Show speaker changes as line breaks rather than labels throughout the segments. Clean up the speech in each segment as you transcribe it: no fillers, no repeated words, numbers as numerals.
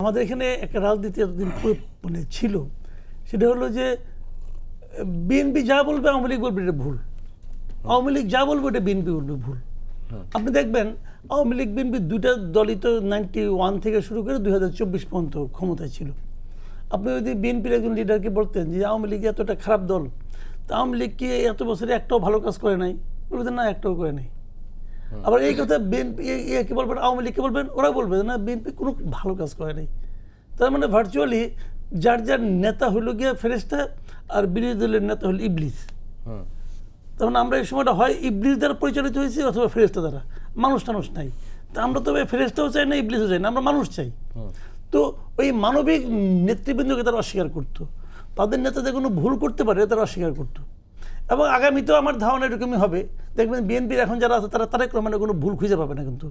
আমাদের এখানে একটা রাজনীতি এতদিন মানে ছিল, সেটা হলো যে বিএনপি যা বলবে আওয়ামী লীগ বলবে এটা ভুল, আওয়ামী লীগ যা বলবে এটা বিএনপি বলবে ভুল। আপনি দেখবেন আওয়ামী লীগ বিএনপি দুইটা দলই তো 91 থেকে শুরু করে 2024 পর্যন্ত ক্ষমতায় ছিল। আপনি যদি বিএনপির একজন লিডারকে বলতেন যে আওয়ামী লীগ এতটা খারাপ দল, তা আওয়ামী লীগ কি এত বছরে একটাও ভালো কাজ করে নাই? বলবেন না, একটাও করে নাই। আবার এই কথা বিএনপি কে বলবেন, আওয়ামী লীগকে বলবেন, ওরা বলবে না বিএনপি কোনো ভালো কাজ করে নাই। তার মানে ভার্চুয়ালি যার যার নেতা হইল গিয়ে ফেরেশতা আর বিরোধী দলের নেতা হল ইবলিস। তার মানে আমরা এই সময়টা হয় ইবলিস দ্বারা পরিচালিত হয়েছি অথবা ফেরেশতা দ্বারা, মানুষ টানুষ নাই। তা আমরা তবে ফেরেশতাও চাই না, ইবলিসও চাই না, আমরা মানুষ চাই। তো ওই মানবিক নেতৃবৃন্দকে তারা অস্বীকার করতো, তাদের নেতাদের কোনো ভুল করতে পারে তারা অস্বীকার করতো। এবং আগামীতেও আমার ধারণা এরকমই হবে। দেখবেন বিএনপির এখন যারা আছে তারা তারেক রহমানের কোনো ভুল খুঁজে পাবে না। কিন্তু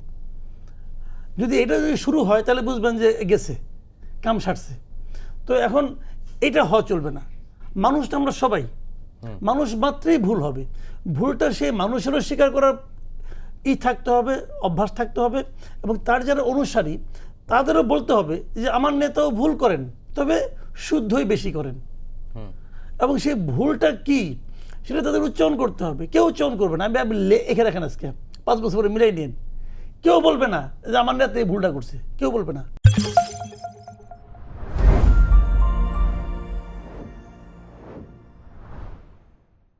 যদি এটা যদি শুরু হয় তাহলে বুঝবেন যে গেছে, কাম সারছে। তো এখন এটা হওয়া চলবে না। মানুষটা আমরা সবাই, মানুষ মাত্রই ভুল হবে। ভুলটা সে মানুষেরও স্বীকার করার থাকতে হবে, অভ্যাস থাকতে হবে। এবং তার যারা অনুসারী তাদেরও বলতে হবে যে আমার নেতাও ভুল করেন, তবে শুদ্ধই বেশি করেন। এবং সেই ভুলটা কি সেটা তাদের উচ্চারণ করতে হবে। কেউ উচ্চারণ করবে না, আমি এখানে রাখেন আজকে 5 বছর পরে মিলাই নিন, কেউ বলবে না যে আমার নেতা এই ভুলটা করছে, কেউ বলবে না।